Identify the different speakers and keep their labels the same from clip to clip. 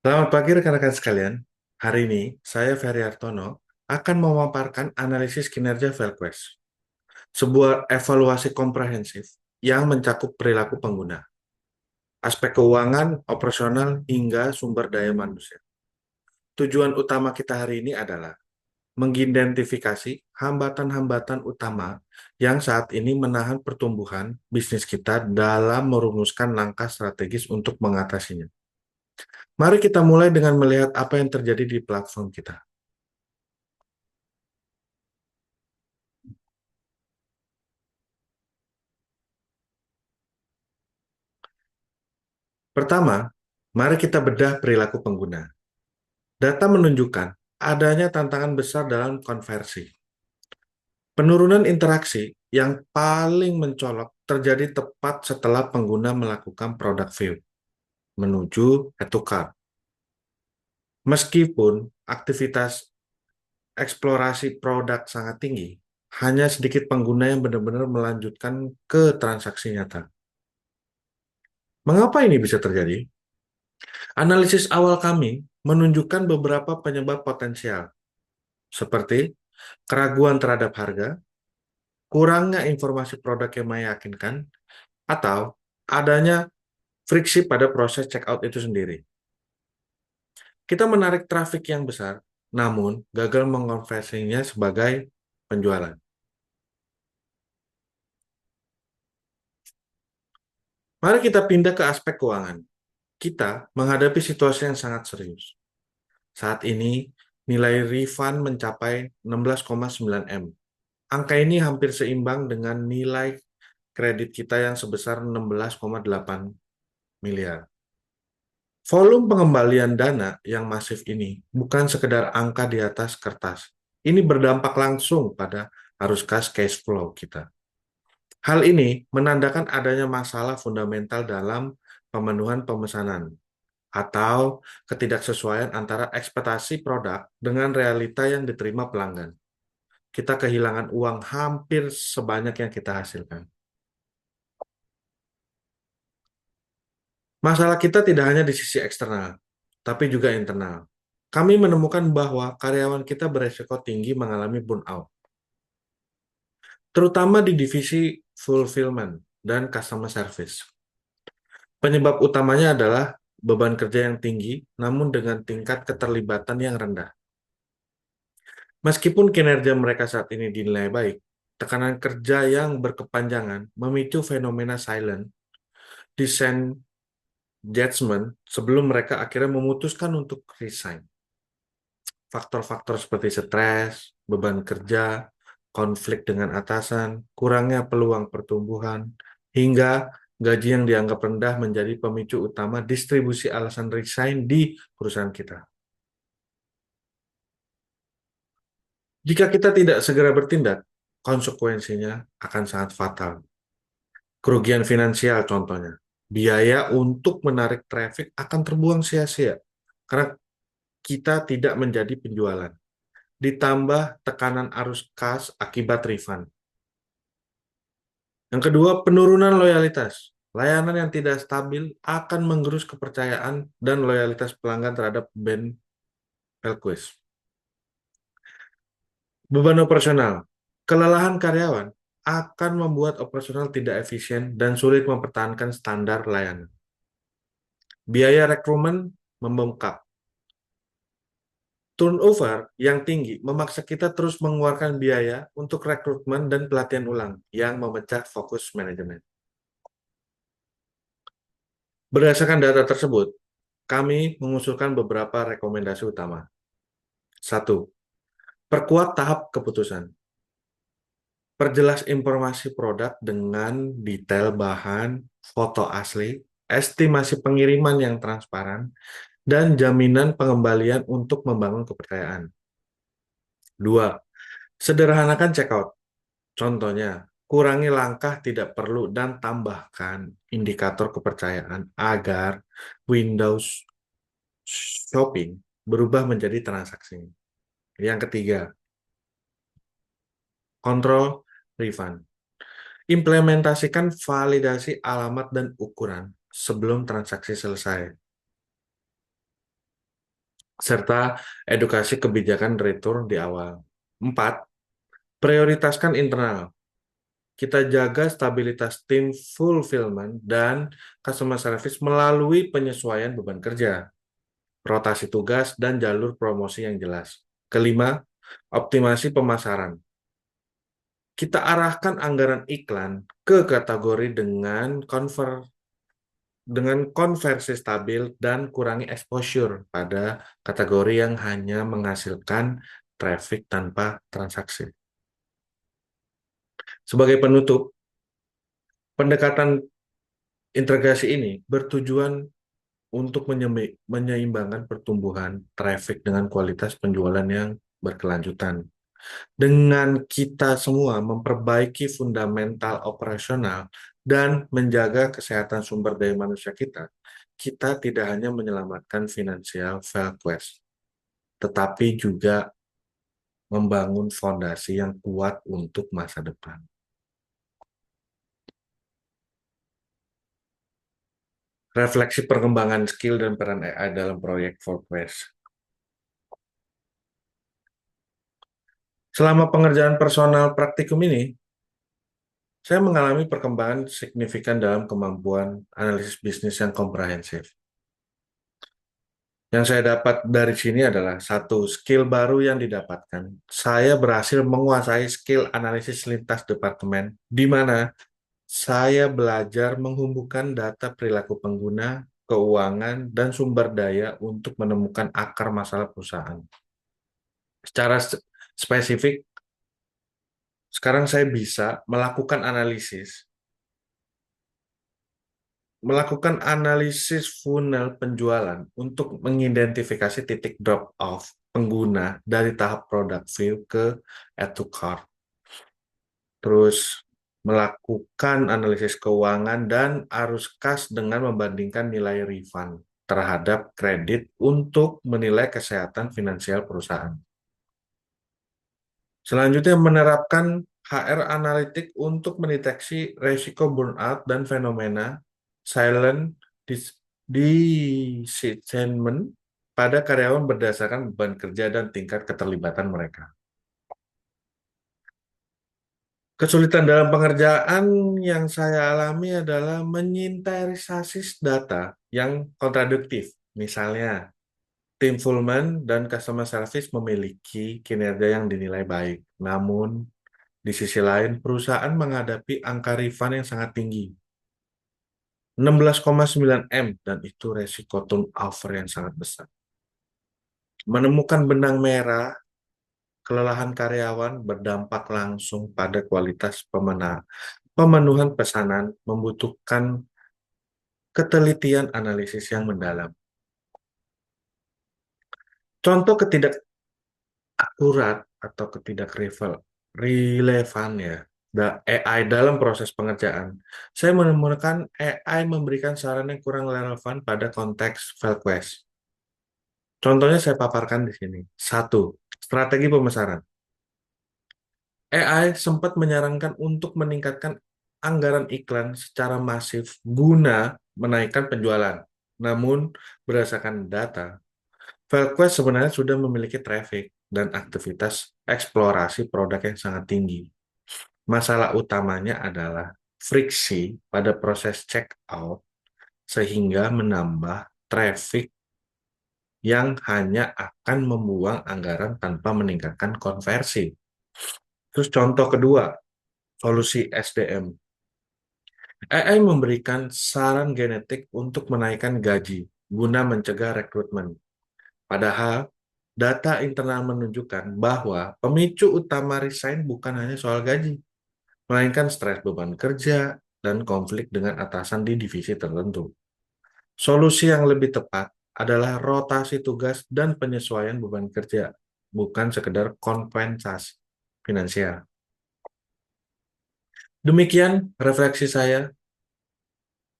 Speaker 1: Selamat pagi rekan-rekan sekalian. Hari ini saya Ferry Artono akan memaparkan analisis kinerja ValQuest, sebuah evaluasi komprehensif yang mencakup perilaku pengguna, aspek keuangan, operasional, hingga sumber daya manusia. Tujuan utama kita hari ini adalah mengidentifikasi hambatan-hambatan utama yang saat ini menahan pertumbuhan bisnis kita dalam merumuskan langkah strategis untuk mengatasinya. Mari kita mulai dengan melihat apa yang terjadi di platform kita. Pertama, mari kita bedah perilaku pengguna. Data menunjukkan adanya tantangan besar dalam konversi. Penurunan interaksi yang paling mencolok terjadi tepat setelah pengguna melakukan product view menuju add to cart. Meskipun aktivitas eksplorasi produk sangat tinggi, hanya sedikit pengguna yang benar-benar melanjutkan ke transaksi nyata. Mengapa ini bisa terjadi? Analisis awal kami menunjukkan beberapa penyebab potensial, seperti keraguan terhadap harga, kurangnya informasi produk yang meyakinkan, atau adanya friksi pada proses checkout itu sendiri. Kita menarik trafik yang besar, namun gagal mengonversinya sebagai penjualan. Mari kita pindah ke aspek keuangan. Kita menghadapi situasi yang sangat serius. Saat ini, nilai refund mencapai 16,9 M. Angka ini hampir seimbang dengan nilai kredit kita yang sebesar 16,8 miliar. Volume pengembalian dana yang masif ini bukan sekedar angka di atas kertas. Ini berdampak langsung pada arus kas cash flow kita. Hal ini menandakan adanya masalah fundamental dalam pemenuhan pemesanan atau ketidaksesuaian antara ekspektasi produk dengan realita yang diterima pelanggan. Kita kehilangan uang hampir sebanyak yang kita hasilkan. Masalah kita tidak hanya di sisi eksternal, tapi juga internal. Kami menemukan bahwa karyawan kita beresiko tinggi mengalami burnout, terutama di divisi fulfillment dan customer service. Penyebab utamanya adalah beban kerja yang tinggi, namun dengan tingkat keterlibatan yang rendah. Meskipun kinerja mereka saat ini dinilai baik, tekanan kerja yang berkepanjangan memicu fenomena silent disengagement sebelum mereka akhirnya memutuskan untuk resign. Faktor-faktor seperti stres, beban kerja, konflik dengan atasan, kurangnya peluang pertumbuhan, hingga gaji yang dianggap rendah menjadi pemicu utama distribusi alasan resign di perusahaan kita. Jika kita tidak segera bertindak, konsekuensinya akan sangat fatal. Kerugian finansial contohnya. Biaya untuk menarik traffic akan terbuang sia-sia karena kita tidak menjadi penjualan. Ditambah tekanan arus kas akibat refund. Yang kedua, penurunan loyalitas. Layanan yang tidak stabil akan menggerus kepercayaan dan loyalitas pelanggan terhadap brand Velquist. Beban operasional. Kelelahan karyawan akan membuat operasional tidak efisien dan sulit mempertahankan standar layanan. Biaya rekrutmen membengkak. Turnover yang tinggi memaksa kita terus mengeluarkan biaya untuk rekrutmen dan pelatihan ulang yang memecah fokus manajemen. Berdasarkan data tersebut, kami mengusulkan beberapa rekomendasi utama. Satu, perkuat tahap keputusan. Perjelas informasi produk dengan detail bahan, foto asli, estimasi pengiriman yang transparan, dan jaminan pengembalian untuk membangun kepercayaan. Dua, sederhanakan checkout. Contohnya, kurangi langkah tidak perlu dan tambahkan indikator kepercayaan agar Windows Shopping berubah menjadi transaksi. Yang ketiga, kontrol refund. Implementasikan validasi alamat dan ukuran sebelum transaksi selesai. serta edukasi kebijakan retur di awal. 4. Prioritaskan internal. Kita jaga stabilitas tim fulfillment dan customer service melalui penyesuaian beban kerja, rotasi tugas, dan jalur promosi yang jelas. Kelima, optimasi pemasaran. Kita arahkan anggaran iklan ke kategori dengan konversi stabil dan kurangi exposure pada kategori yang hanya menghasilkan traffic tanpa transaksi. Sebagai penutup, pendekatan integrasi ini bertujuan untuk menyeimbangkan pertumbuhan traffic dengan kualitas penjualan yang berkelanjutan. Dengan kita semua memperbaiki fundamental operasional dan menjaga kesehatan sumber daya manusia kita, kita tidak hanya menyelamatkan finansial ValueQuest, tetapi juga membangun fondasi yang kuat untuk masa depan. Refleksi perkembangan skill dan peran AI dalam proyek ValueQuest. Selama pengerjaan personal praktikum ini, saya mengalami perkembangan signifikan dalam kemampuan analisis bisnis yang komprehensif. Yang saya dapat dari sini adalah satu skill baru yang didapatkan. Saya berhasil menguasai skill analisis lintas departemen, di mana saya belajar menghubungkan data perilaku pengguna, keuangan, dan sumber daya untuk menemukan akar masalah perusahaan. Secara spesifik, sekarang saya bisa melakukan analisis funnel penjualan untuk mengidentifikasi titik drop off pengguna dari tahap product view ke add to cart. Terus melakukan analisis keuangan dan arus kas dengan membandingkan nilai refund terhadap kredit untuk menilai kesehatan finansial perusahaan. Selanjutnya menerapkan HR analitik untuk mendeteksi resiko burnout dan fenomena silent disengagement pada karyawan berdasarkan beban kerja dan tingkat keterlibatan mereka. Kesulitan dalam pengerjaan yang saya alami adalah menyintesis data yang kontradiktif. Misalnya, tim Fullman dan customer service memiliki kinerja yang dinilai baik. Namun, di sisi lain, perusahaan menghadapi angka refund yang sangat tinggi. 16,9 M, dan itu resiko turnover yang sangat besar. Menemukan benang merah, kelelahan karyawan berdampak langsung pada kualitas pemenuhan pesanan, membutuhkan ketelitian analisis yang mendalam. Contoh ketidakakurat atau relevan ya, AI dalam proses pengerjaan. Saya menemukan AI memberikan saran yang kurang relevan pada konteks ValueQuest. Contohnya saya paparkan di sini. Satu, strategi pemasaran. AI sempat menyarankan untuk meningkatkan anggaran iklan secara masif guna menaikkan penjualan. Namun, berdasarkan data, ValueQuest sebenarnya sudah memiliki traffic dan aktivitas eksplorasi produk yang sangat tinggi. Masalah utamanya adalah friksi pada proses checkout sehingga menambah traffic yang hanya akan membuang anggaran tanpa meningkatkan konversi. Terus contoh kedua, solusi SDM. AI memberikan saran genetik untuk menaikkan gaji guna mencegah rekrutmen. Padahal data internal menunjukkan bahwa pemicu utama resign bukan hanya soal gaji, melainkan stres beban kerja dan konflik dengan atasan di divisi tertentu. Solusi yang lebih tepat adalah rotasi tugas dan penyesuaian beban kerja, bukan sekedar kompensasi finansial. Demikian refleksi saya.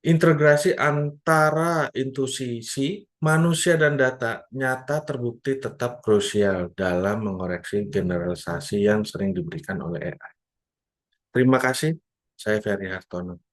Speaker 1: Integrasi antara intuisi manusia dan data nyata terbukti tetap krusial dalam mengoreksi generalisasi yang sering diberikan oleh AI. Terima kasih, saya Ferry Hartono.